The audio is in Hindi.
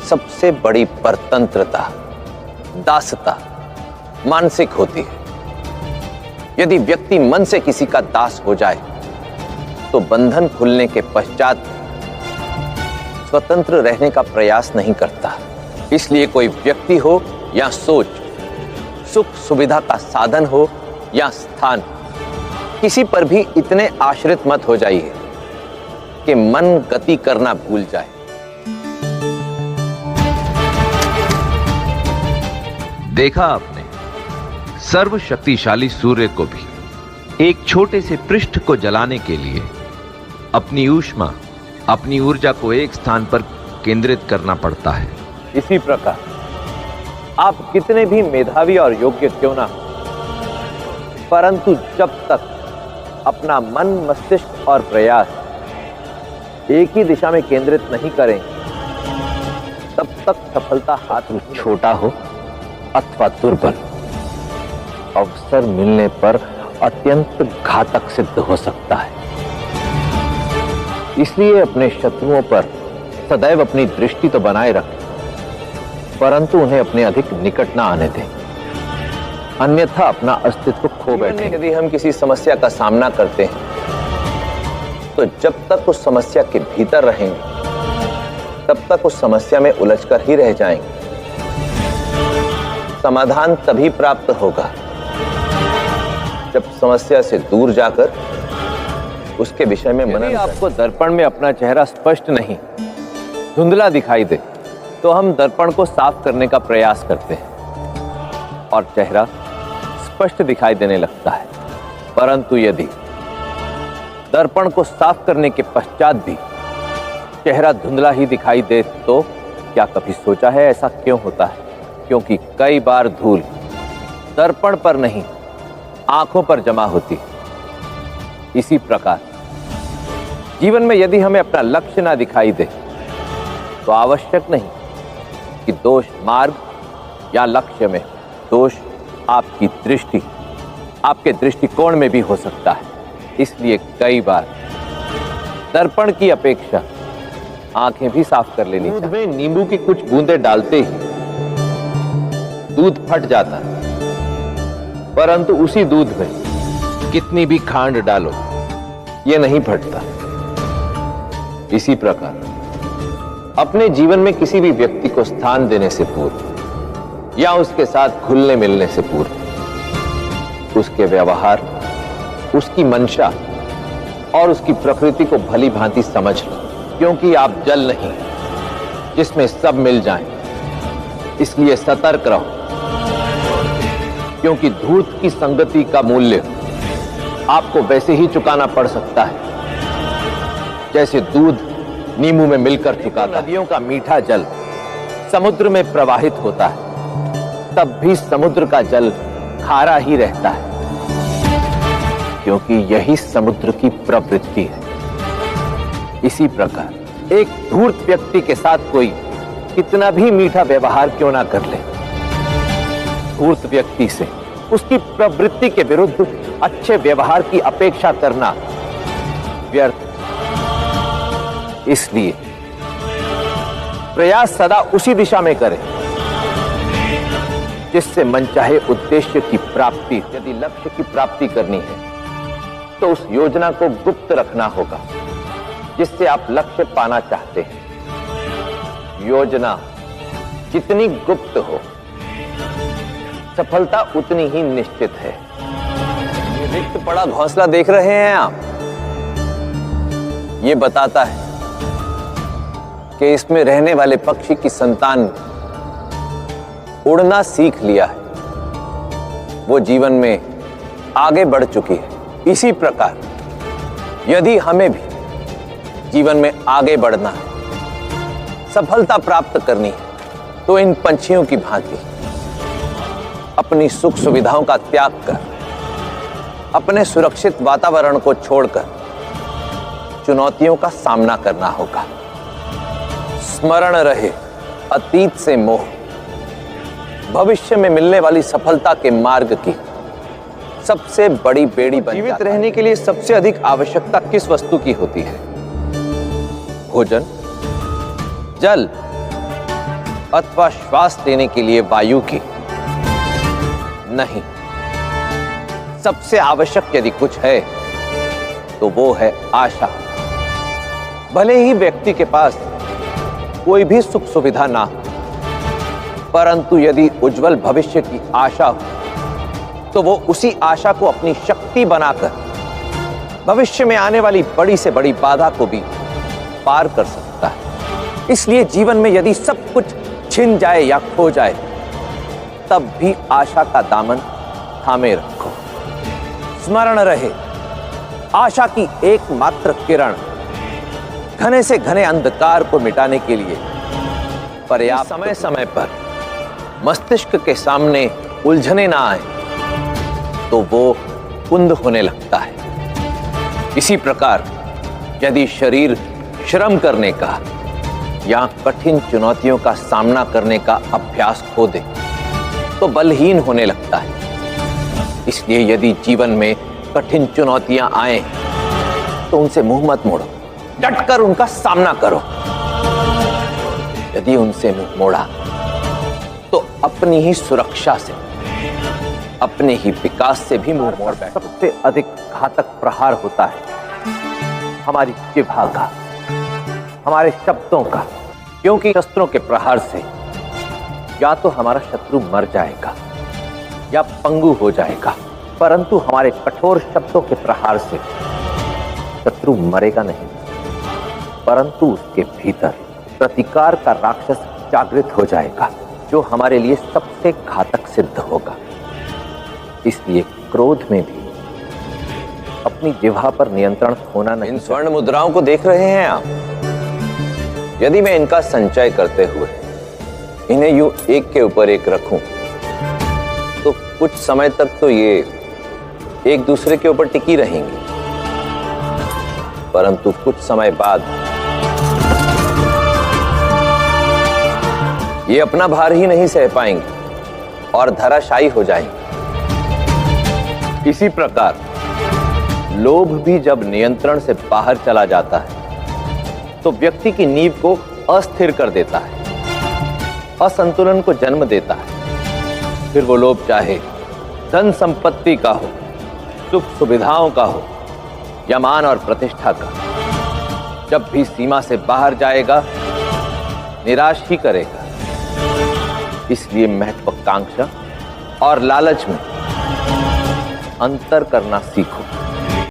सबसे बड़ी परतंत्रता, दासता मानसिक होती है। यदि व्यक्ति मन से किसी का दास हो जाए तो बंधन खुलने के पश्चात स्वतंत्र रहने का प्रयास नहीं करता। इसलिए कोई व्यक्ति हो या सोच, सुख सुविधा का साधन हो या स्थान, किसी पर भी इतने आश्रित मत हो जाइए कि मन गति करना भूल जाए। देखा आपने, सर्वशक्तिशाली सूर्य को भी एक छोटे से पृष्ठ को जलाने के लिए अपनी ऊष्मा, अपनी ऊर्जा को एक स्थान पर केंद्रित करना पड़ता है। इसी प्रकार आप कितने भी मेधावी और योग्य क्यों ना हो, परंतु जब तक अपना मन, मस्तिष्क और प्रयास एक ही दिशा में केंद्रित नहीं करें, तब तक सफलता हाथ में छोटा हो अथवा दुर्बल, अवसर मिलने पर अत्यंत घातक सिद्ध हो सकता है। इसलिए अपने शत्रुओं पर सदैव अपनी दृष्टि तो बनाए रखें, परंतु उन्हें अपने अधिक निकट ना आने दें, अन्यथा अपना अस्तित्व खो बैठे। यदि हम किसी समस्या का सामना करते हैं तो जब तक उस समस्या के भीतर रहेंगे तब तक उस समस्या में उलझकर ही रह जाएंगे। समाधान तभी प्राप्त होगा जब समस्या से दूर जाकर उसके विषय में मनन। आपको दर्पण में अपना चेहरा स्पष्ट नहीं, धुंधला दिखाई दे तो हम दर्पण को साफ करने का प्रयास करते हैं और चेहरा स्पष्ट दिखाई देने लगता है। परंतु यदि दर्पण को साफ करने के पश्चात भी चेहरा धुंधला ही दिखाई दे तो क्या कभी सोचा है ऐसा क्यों होता है? क्योंकि कई बार धूल दर्पण पर नहीं, आंखों पर जमा होती है। इसी प्रकार जीवन में यदि हमें अपना लक्ष्य ना दिखाई दे तो आवश्यक नहीं कि दोष मार्ग या लक्ष्य में, दोष आपकी दृष्टि, आपके दृष्टिकोण में भी हो सकता है। इसलिए कई बार दर्पण की अपेक्षा आंखें भी साफ कर लेनी चाहिए। दूध में नींबू की कुछ बूंदें डालते ही दूध फट जाता है, परंतु उसी दूध में कितनी भी खांड डालो ये नहीं फटता। इसी प्रकार अपने जीवन में किसी भी व्यक्ति को स्थान देने से पूर्व या उसके साथ घुलने मिलने से पूर्व उसके व्यवहार, उसकी मंशा और उसकी प्रकृति को भली भांति समझ लो। क्योंकि आप जल नहीं जिसमें सब मिल जाएं, इसलिए सतर्क रहो। क्योंकि धूर्त की संगति का मूल्य आपको वैसे ही चुकाना पड़ सकता है जैसे दूध नींबू में मिलकर चुकाता। नदियों का मीठा जल समुद्र में प्रवाहित होता है, तब भी समुद्र का जल खारा ही रहता है, क्योंकि यही समुद्र की प्रवृत्ति है। इसी प्रकार एक धूर्त व्यक्ति के साथ कोई कितना भी मीठा व्यवहार क्यों ना कर ले, धूर्त व्यक्ति से उसकी प्रवृत्ति के विरुद्ध अच्छे व्यवहार की अपेक्षा करना व्यर्थ। इसलिए प्रयास सदा उसी दिशा में करें जिससे मनचाहे उद्देश्य की प्राप्ति। यदि लक्ष्य की प्राप्ति करनी है तो उस योजना को गुप्त रखना होगा जिससे आप लक्ष्य पाना चाहते हैं। योजना जितनी गुप्त हो, सफलता उतनी ही निश्चित है। ये रिक्त पड़ा घोंसला देख रहे हैं आप, ये बताता है कि इसमें रहने वाले पक्षी की संतान उड़ना सीख लिया है, वो जीवन में आगे बढ़ चुकी है। इसी प्रकार यदि हमें भी जीवन में आगे बढ़ना है, सफलता प्राप्त करनी है, तो इन पंछियों की भांति अपनी सुख सुविधाओं का त्याग कर, अपने सुरक्षित वातावरण को छोड़कर चुनौतियों का सामना करना होगा। स्मरण रहे अतीत से मोह, भविष्य में मिलने वाली सफलता के मार्ग की सबसे बड़ी बेड़ी बन जाता है। जीवित रहने के लिए सबसे अधिक आवश्यकता किस वस्तु की होती है? भोजन, जल अथवा श्वास लेने के लिए वायु की नहीं। सबसे आवश्यक यदि कुछ है तो वो है आशा। भले ही व्यक्ति के पास कोई भी सुख सुविधा ना हो, परंतु यदि उज्जवल भविष्य की आशा हो तो वो उसी आशा को अपनी शक्ति बनाकर भविष्य में आने वाली बड़ी से बड़ी बाधा को भी पार कर सकता है। इसलिए जीवन में यदि सब कुछ छिन जाए या खो जाए, तब भी आशा का दामन थामे रखो। स्मरण रहे, आशा की एकमात्र किरण घने से घने अंधकार को मिटाने के लिए पर्याप्त समय समय पर मस्तिष्क के सामने उलझने ना आए तो वो कुंद होने लगता है। इसी प्रकार यदि शरीर श्रम करने का या कठिन चुनौतियों का सामना करने का अभ्यास खो दे तो बलहीन होने लगता है। इसलिए यदि जीवन में कठिन चुनौतियां आए तो उनसे मुंह मत मोड़ो, डटकर उनका सामना करो। यदि उनसे मुंह मोड़ा तो अपनी ही सुरक्षा से, अपने ही विकास से भी मुंह मोड़ बैठो। सबसे अधिक घातक प्रहार होता है हमारी जिह्वा का, हमारे शब्दों का, क्योंकि शस्त्रों के प्रहार से या तो हमारा शत्रु मर जाएगा या पंगु हो जाएगा, परंतु हमारे कठोर शब्दों के प्रहार से शत्रु मरेगा नहीं, परंतु उसके भीतर प्रतिकार का राक्षस जागृत हो जाएगा, जो हमारे लिए सबसे घातक सिद्ध होगा। इसलिए क्रोध में भी अपनी जिह्वा पर नियंत्रण खोना नहीं। इन स्वर्ण मुद्राओं को देख रहे हैं आप? यदि मैं इनका संचय करते हुए इन्हें यूं एक के ऊपर एक रखूं तो कुछ समय तक तो ये एक दूसरे के ऊपर टिकी रहेंगी, परंतु कुछ समय बाद ये अपना भार ही नहीं सह पाएंगे और धराशायी हो जाएंगे। इसी प्रकार लोभ भी जब नियंत्रण से बाहर चला जाता है तो व्यक्ति की नींव को अस्थिर कर देता है, असंतुलन को जन्म देता है। फिर वो लोभ चाहे धन संपत्ति का हो, सुख सुविधाओं का हो या मान और प्रतिष्ठा का, जब भी सीमा से बाहर जाएगा निराश ही करेगा। इसलिए महत्वाकांक्षा और लालच में अंतर करना सीखो।